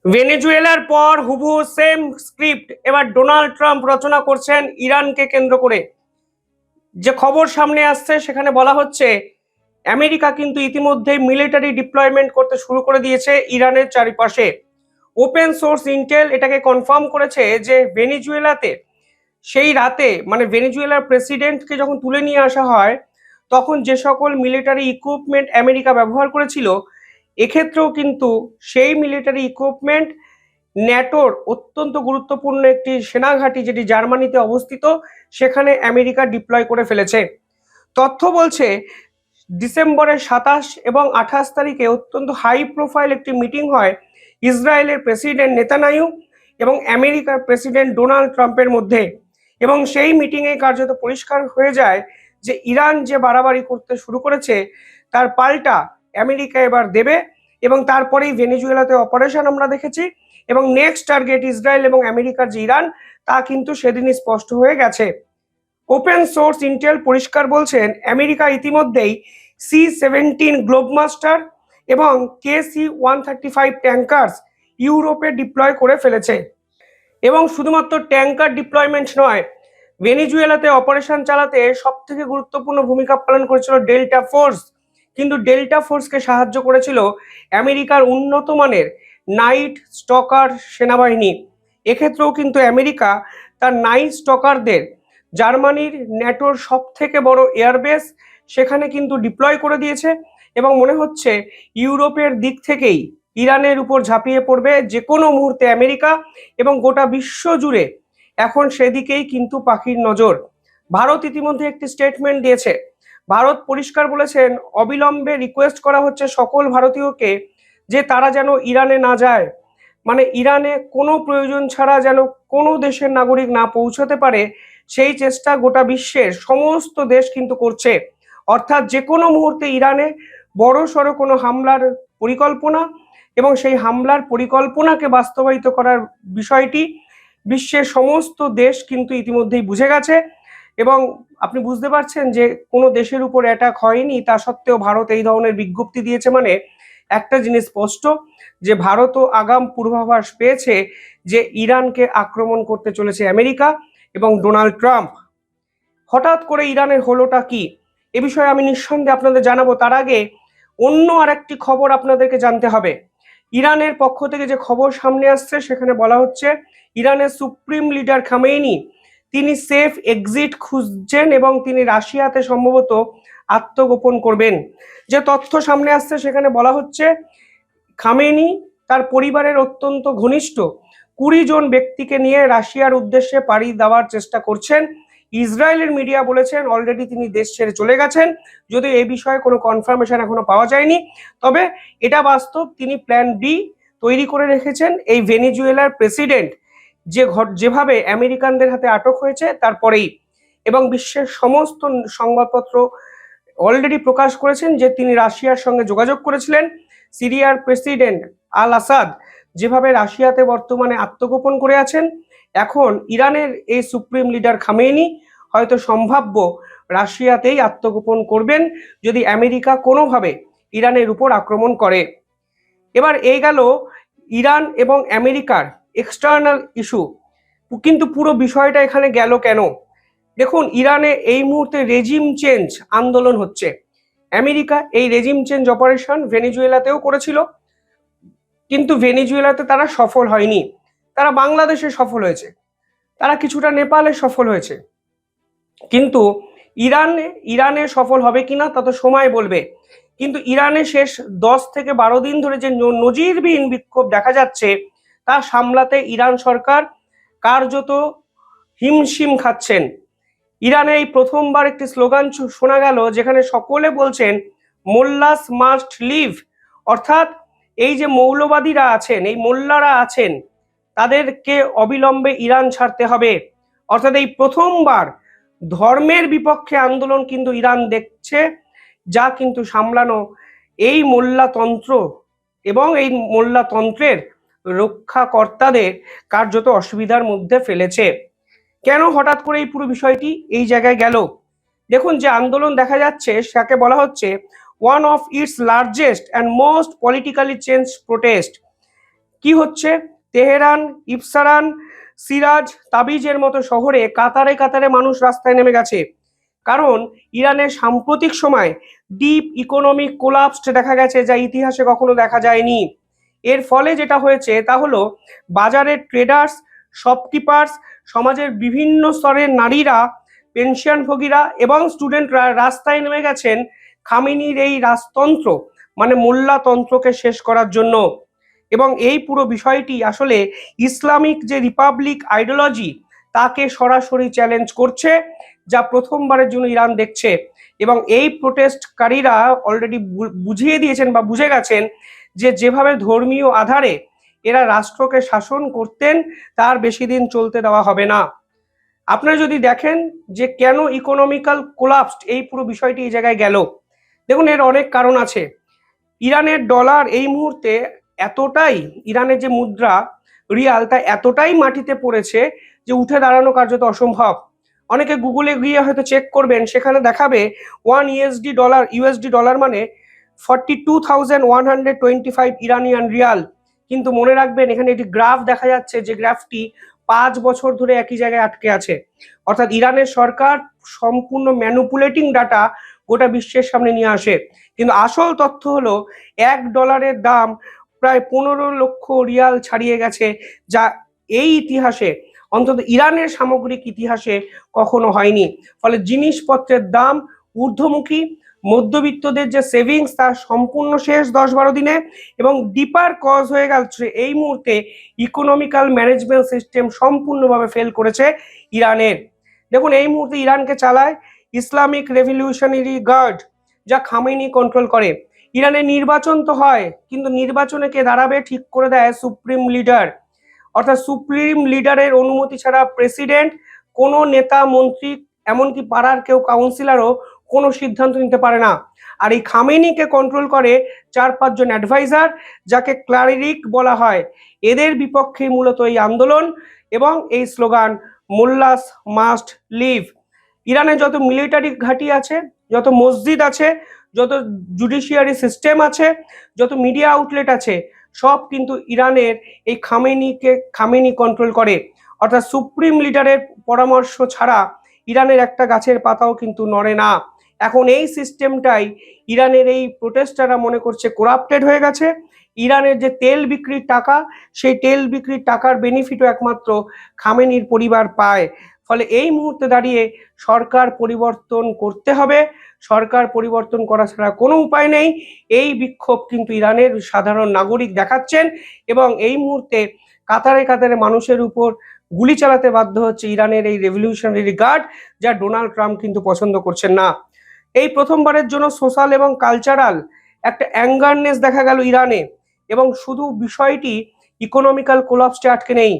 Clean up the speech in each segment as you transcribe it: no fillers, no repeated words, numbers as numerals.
ভেনেজুয়েলার পর হুবহু সেম স্ক্রিপ্ট এবার ডোনাল্ড ট্রাম্প রচনা করছেন ইরানকে কেন্দ্র করে। যে খবর সামনে আসছে সেখানে বলা হচ্ছে আমেরিকা কিন্তু ইতিমধ্যেই মিলিটারি ডিপ্লয়মেন্ট করতে শুরু করে দিয়েছে ইরানের চারিপাশে। ওপেন সোর্স ইন্টেল এটাকে কনফার্ম করেছে যে ভেনেজুয়েলাতে সেই রাতে মানে ভেনেজুয়েলার প্রেসিডেন্টকে যখন তুলে নিয়ে আসা হয় তখন যে সকল মিলিটারি ইকুইপমেন্ট আমেরিকা ব্যবহার করেছিল, এক্ষেত্রেও কিন্তু সেই মিলিটারি ইকুইপমেন্ট ন্যাটোর অত্যন্ত গুরুত্বপূর্ণ একটি সেনাঘাঁটি যেটি জার্মানিতে অবস্থিত সেখানে আমেরিকা ডিপ্লয় করে ফেলেছে। তথ্য বলছে ডিসেম্বরের 27 এবং 28 তারিখে অত্যন্ত হাই প্রোফাইল একটি মিটিং হয় ইসরায়েলের প্রেসিডেন্ট নেতানিয়াহু এবং আমেরিকার প্রেসিডেন্ট ডোনাল্ড ট্রাম্পের মধ্যে। এবং সেই মিটিংয়ে কার্যত পরিষ্কার হয়ে যায় যে ইরান যে বাড়াবাড়ি করতে শুরু করেছে তার পাল্টা আমেরিকা এবার দেবে। এবং তারপরেই ভেনেজুয়েলাতে অপারেশন আমরা দেখেছি এবং নেক্সট টার্গেট ইসরায়েল এবং আমেরিকার যে ইরান তা কিন্তু সেদিনই স্পষ্ট হয়ে গেছে। ওপেন সোর্স ইন্টেল পরিষ্কার বলছেন আমেরিকা ইতিমধ্যেই C-17 গ্লোবমাস্টার এবং KC-135 ট্যাঙ্কার্স ইউরোপে ডিপ্লয় করে ফেলেছে। এবং শুধুমাত্র ট্যাঙ্কার ডিপ্লয়মেন্ট নয়, ভেনেজুয়েলাতে অপারেশন চালাতে সব থেকে গুরুত্বপূর্ণ ভূমিকা পালন করেছিল ডেল্টা ফোর্স। কিন্তু ডেল্টা ফোর্সকে সাহায্য করেছিল আমেরিকার উন্নত মানের নাইট স্টকার সেনাবাহিনী। এক্ষেত্রেও কিন্তু আমেরিকা তার নাইট স্টকারদের জার্মানির ন্যাটোর সব থেকে বড় এয়ারবেস সেখানে কিন্তু ডিপ্লয় করে দিয়েছে এবং মনে হচ্ছে ইউরোপের দিক থেকেই ইরানের উপর ঝাঁপিয়ে পড়বে যে কোনো মুহূর্তে আমেরিকা এবং গোটা বিশ্ব জুড়ে এখন সেদিকেই কিন্তু পাখির নজর। ভারত ইতিমধ্যে একটি স্টেটমেন্ট দিয়েছে। ভারত পরিষ্কার বলেছেন অবিলম্বে রিকোয়েস্ট করা হচ্ছে সকল ভারতীয়কে যে তারা যেন ইরানে না যায়, মানে ইরানে কোনো প্রয়োজন ছাড়া যেন কোনো দেশের নাগরিক না পৌঁছাতে পারে সেই চেষ্টা গোটা বিশ্বের সমস্ত দেশ কিন্তু করছে। অর্থাৎ যে কোনো মুহূর্তে ইরানে বড় সড়ো কোনো হামলার পরিকল্পনা এবং সেই হামলার পরিকল্পনাকে বাস্তবায়িত করার বিষয়টি বিশ্বের সমস্ত দেশ কিন্তু ইতিমধ্যেই বুঝে গেছে। এবং আপনি বুঝতে পারছেন যে কোনো দেশের উপর অ্যাটাক হয়নি তা সত্ত্বেও ভারত এই ধরনের বিজ্ঞপ্তি দিয়েছে, মানে একটা জিনিস স্পষ্ট যে ভারতও আগাম পূর্বাভাস পেয়েছে যে ইরানকে আক্রমণ করতে চলেছে আমেরিকা এবং ডোনাল্ড ট্রাম্প। হঠাৎ করে ইরানের হলোটা কি এ বিষয়ে আমি নিঃসন্দেহে আপনাদের জানাবো। তার আগে অন্য আরেকটি খবর আপনাদেরকে জানতে হবে। ইরানের পক্ষ থেকে যে খবর সামনে আসছে সেখানে বলা হচ্ছে ইরানের সুপ্রিম লিডার খামেনি তিনি সেফ এক্সিট খুঁজছেন এবং তিনি রাশিয়াতে সম্ভবত আত্মগোপন করবেন। যে তথ্য সামনে আসছে সেখানে বলা হচ্ছে খামেনি তার পরিবারের অত্যন্ত ঘনিষ্ঠ 20 জন ব্যক্তিকে নিয়ে রাশিয়ার উদ্দেশ্যে পাড়ি দেওয়ার চেষ্টা করছেন। ইসরায়েলের মিডিয়া বলেছেন অলরেডি তিনি দেশ ছেড়ে চলে গেছেন, যদিও এই বিষয়ে কোনো কনফার্মেশন এখনো পাওয়া যায়নি। তবে এটা বাস্তব, তিনি প্ল্যান বি তৈরি করে রেখেছেন এই ভেনেজুয়েলার প্রেসিডেন্ট যেভাবে আমেরিকানদের হাতে আটক হয়েছে তারপরেই। এবং বিশ্বের সমস্ত সংবাদপত্র অলরেডি প্রকাশ করেছেন যে তিনি রাশিয়ার সঙ্গে যোগাযোগ করেছিলেন। সিরিয়ার প্রেসিডেন্ট আল আসাদ যেভাবে রাশিয়াতে বর্তমানে আত্মগোপন করে আছেন, এখন ইরানের এই সুপ্রিম লিডার খামেনি হয়তো সম্ভাব্য রাশিয়াতেই আত্মগোপন করবেন যদি আমেরিকা কোনোভাবে ইরানের উপর আক্রমণ করে। এবার এই গেল ইরান এবং আমেরিকার এক্সটার্নাল ইস্যু, কিন্তু পুরো বিষয়টা এখানে গেল কেন? দেখুন, ইরানে এই মুহূর্তে রেজিম চেঞ্জ আন্দোলন হচ্ছে। আমেরিকা এই রেজিম চেঞ্জ অপারেশন ভেনেজুয়েলাতেও করেছিল, কিন্তু ভেনেজুয়েলাতে তারা সফল হয়নি। তারা বাংলাদেশে সফল হয়েছে, তারা কিছুটা নেপালে সফল হয়েছে, কিন্তু ইরানে সফল হবে কিনা তা তো সময় বলবে। কিন্তু ইরানে শেষ 10 থেকে 12 দিন ধরে যে নজিরবিহীন বিক্ষোভ দেখা যাচ্ছে তা সামলাতে ইরান সরকার কার্যত হিমশিম খাচ্ছেন। ইরানে এই প্রথমবার একটি স্লোগান শোনা গেল যেখানে সকলে বলছেন মোল্লাস মাস্ট লিভ, অর্থাৎ এই যে মৌলবাদীরা আছেন, এই মোল্লারা আছেন, তাদেরকে অবিলম্বে ইরান ছাড়তে হবে। অর্থাৎ এই প্রথমবার ধর্মের বিপক্ষে আন্দোলন কিন্তু ইরান দেখছে, যা কিন্তু সামলানো এই মোল্লাতন্ত্র এবং এই মোল্লাতন্ত্রের রক্ষাকর্তাদের কার্যত অসুবিধার মধ্যে ফেলেছে। কেন হঠাৎ করে এই পুরো বিষয়টি এই জায়গায় গেল? দেখুন, যে আন্দোলন দেখা যাচ্ছে তাকে বলা হচ্ছে one of its largest and most politically change protest. কি হচ্ছে? তেহরান, ইফসারান, সিরাজ, তাবিজের মতো শহরে কাতারে কাতারে মানুষ রাস্তায় নেমে গেছে। কারণ ইরানের সাম্প্রতিক সময় ডিপ ইকোনমিক কোলাপস দেখা গেছে, যা ইতিহাসে কখনো দেখা যায়নি। এর ফলে যেটা হয়েছে তা হলো বাজারের ট্রেডার্স, শপকিপার্স, সমাজের বিভিন্ন স্তরের নারীরা, পেনশনভোগীরা এবং স্টুডেন্টরা রাস্তায় নেমে গেছেন খামেনির এই রাজতন্ত্র মানে মোল্লাতন্ত্রকে শেষ করার জন্য। এবং এই পুরো বিষয়টি আসলে ইসলামিক যে রিপাবলিক আইডিওলজি তাকে সরাসরি চ্যালেঞ্জ করছে, যা প্রথমবারের জন্য ইরান দেখছে। এবং এই প্রোটেস্টকারীরা অলরেডি বুঝিয়ে দিয়েছেন বা বুঝে গেছেন যে যেভাবে ধর্মীয় আধারে এরা রাষ্ট্রকে শাসন করতেন তার বেশি দিন চলতে দেওয়া হবে না। আপনারা যদি দেখেন যে কেন ইকোনমিক্যাল কোলাপসড এই পুরো বিষয়টি এই জায়গায় গেল, দেখুন এর অনেক কারণ আছে। ইরানের ডলার এই মুহূর্তে এতটাই, ইরানের যে মুদ্রা রিয়াল তা এতটাই মাটিতে পড়েছে যে উঠে দাঁড়ানো কার্যত অসম্ভব। অনেকে গুগলে গিয়ে হয়তো চেক করবেন, সেখানে দেখাবে ইউএসডি ডলার মানে 42,125 ইরানিয়ান রিয়াল। কিন্তু মনে রাখবেন এখানে একটি গ্রাফ দেখা যাচ্ছে, যে গ্রাফটি 5 বছর ধরে একই জায়গায় আটকে আছে। অর্থাৎ ইরানের সরকার সম্পূর্ণ ম্যানুপুলেটিং ডাটা গোটা বিশ্বের সামনে নিয়ে আসে। কিন্তু আসল তথ্য হলো $1 দাম প্রায় 15 লক্ষ রিয়াল ছাড়িয়ে গেছে, যা এই ইতিহাসে অন্তত ইরানের সামগ্রিক ইতিহাসে কখনো হয়নি। ফলে জিনিসপত্রের দাম ঊর্ধ্বমুখী, মধ্যবিত্তদের যে সেভিংস তা সম্পূর্ণ শেষ 10-12 দিনে, এবং ডিপার কজ হয়ে গেছে এই মুহূর্তে ইকোনমিক্যাল ম্যানেজমেন্ট সিস্টেম সম্পূর্ণভাবে ফেল করেছে ইরানের। দেখুন এই মুহূর্তে ইরানকে চালায় ইসলামিক রেভলিউশনারি গার্ড, যা খামেনি কন্ট্রোল করে। ইরানের নির্বাচন তো হয়, কিন্তু নির্বাচনে কে দাঁড়াবে ঠিক করে দেয় সুপ্রিম লিডার। অর্থাৎ সুপ্রিম লিডারের অনুমতি ছাড়া প্রেসিডেন্ট, কোনো নেতা মন্ত্রী, এমনকি পাড়ার কেউ কাউন্সিলরও কোনো সিদ্ধান্ত নিতে পারে না। আর এই খামেনিকে কন্ট্রোল করে 4-5 জন অ্যাডভাইজার, যাকে ক্লারিক বলা হয়। এদের বিপক্ষে মূলত এই আন্দোলন এবং এই স্লোগান মোল্লাস মাস্ট লিভ। ইরানে যত মিলিটারি ঘাঁটি আছে, যত মসজিদ আছে, যত জুডিশিয়ারি সিস্টেম আছে, যত মিডিয়া আউটলেট আছে, সব কিন্তু ইরানের এই খামেনি কন্ট্রোল করে। অর্থাৎ সুপ্রিম লিডারের পরামর্শ ছাড়া ইরানের একটা গাছের পাতাও কিন্তু নড়ে না। এখন এই সিস্টেমটাই ইরানের এই প্রোটেস্টাররা মনে করছে করাপ্টেড হয়ে গেছে। ইরানের যে তেল বিক্রির টাকা, সেই তেল বিক্রির টাকার বেনিফিটও একমাত্র খামেনির পরিবার পায়। ফলে এই মুহূর্তে দাঁড়িয়ে সরকার পরিবর্তন করতে হবে। সরকার পরিবর্তন করা ছাড়া কোনো উপায় নেই। এই বিক্ষোভ কিন্তু ইরানের সাধারণ নাগরিক দেখাচ্ছেন, এবং এই মুহূর্তে কাতারে কাতারে মানুষের উপর গুলি চালাতে বাধ্য হচ্ছে ইরানের এই রেভলিউশনারি গার্ড, যা ডোনাল্ড ট্রাম্প কিন্তু পছন্দ করছেন না। এই প্রথমবারের জন্য সোশ্যাল এবং কালচারাল একটা অ্যাঙ্গারনেস দেখা গেল ইরানে। এবং শুধু বিষয়টি ইকোনমিক্যাল কোলাপসে আটকে নেই,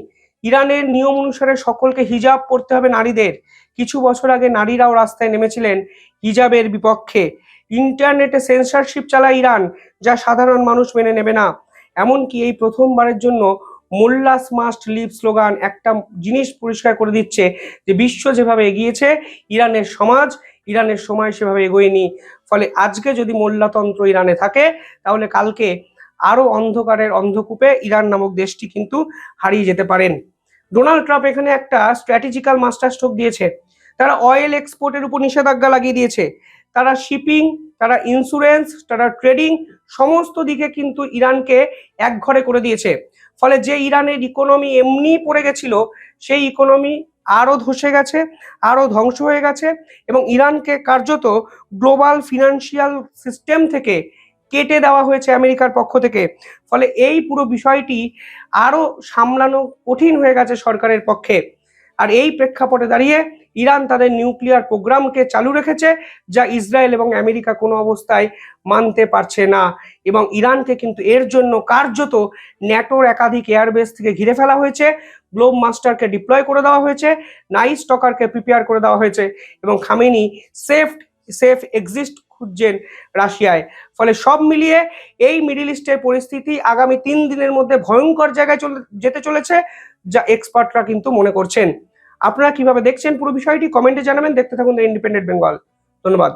ইরানের নিয়ম অনুসারে সকলকে হিজাব পরতে হবে নারীদের। কিছু বছর আগে নারীরাও রাস্তায় নেমেছিলেন হিজাবের বিপক্ষে। ইন্টারনেটে সেন্সরশিপ চালায় ইরান, যা সাধারণ মানুষ মেনে নেবে না। এমনকি এই প্রথমবারের জন্য মোল্লাস মাস্ট লিভ স্লোগান একটা জিনিস পরিষ্কার করে দিচ্ছে, যে বিশ্ব যেভাবে এগিয়েছে ইরানের সমাজ, ইরানের সময় সেভাবে এগোয়নি। ফলে আজকে যদি মোল্লাতন্ত্র ইরানে থাকে, তাহলে কালকে আরো অন্ধকারের অন্ধকূপে ইরান নামক দেশটি কিন্তু হারিয়ে যেতে পারেন। ডোনাল্ড ট্রাম্প এখানে একটা স্ট্র্যাটেজিক্যাল মাস্টার স্ট্রোক দিয়েছে। তারা অয়েল এক্সপোর্টের উপর নিষেধাজ্ঞা লাগিয়ে দিয়েছে। তারা শিপিং, তারা ইন্স্যুরেন্স, তারা ট্রেডিং, সমস্ত দিকে কিন্তু ইরানকে একঘরে করে দিয়েছে। ফলে যে ইরানের ইকোনমি এমনি পড়ে গেছিল, সেই ইকোনমি আরো ধসে গেছে, আরো ধ্বংস হয়ে গেছে, এবং ইরানকে কার্যত গ্লোবাল ফিনান্সিয়াল সিস্টেম থেকে কেটে দেওয়া হয়েছে আমেরিকার পক্ষ থেকে। ফলে এই পুরো বিষয়টি আরো সামলানো কঠিন হয়ে গেছে সরকারের পক্ষে। আর এই প্রেক্ষাপটে দাঁড়িয়ে ইরান তাদের নিউক্লিয়ার প্রোগ্রামকে চালু রেখেছে, যা ইসরায়েল এবং আমেরিকা কোনো অবস্থায় মানতে পারছে না। এবং ইরানকে কিন্তু এর জন্য কার্যত ন্যাটোর একাধিক এয়ারবেস থেকে ঘিরে ফেলা হয়েছে, গ্লোব মাস্টারকে ডিপ্লয় করে দেওয়া হয়েছে, নাইট স্টকারকে প্রিপেয়ার করে দেওয়া হয়েছে, এবং খামেনি সেফ এক্সিস্ট খুঁজছেন রাশিয়ায়। ফলে সব মিলিয়ে এই মিডিল ইস্টের পরিস্থিতি আগামী 3 দিনের মধ্যে ভয়ঙ্কর জায়গায় যেতে চলেছে, যা এক্সপার্টরা কিন্তু মনে করছেন। আপনারা কিভাবে দেখছেন পুরো বিষয়টি কমেন্টে জানাবেন। দেখতে থাকুন দ্য ইন্ডিপেন্ডেন্ট বেঙ্গল। ধন্যবাদ।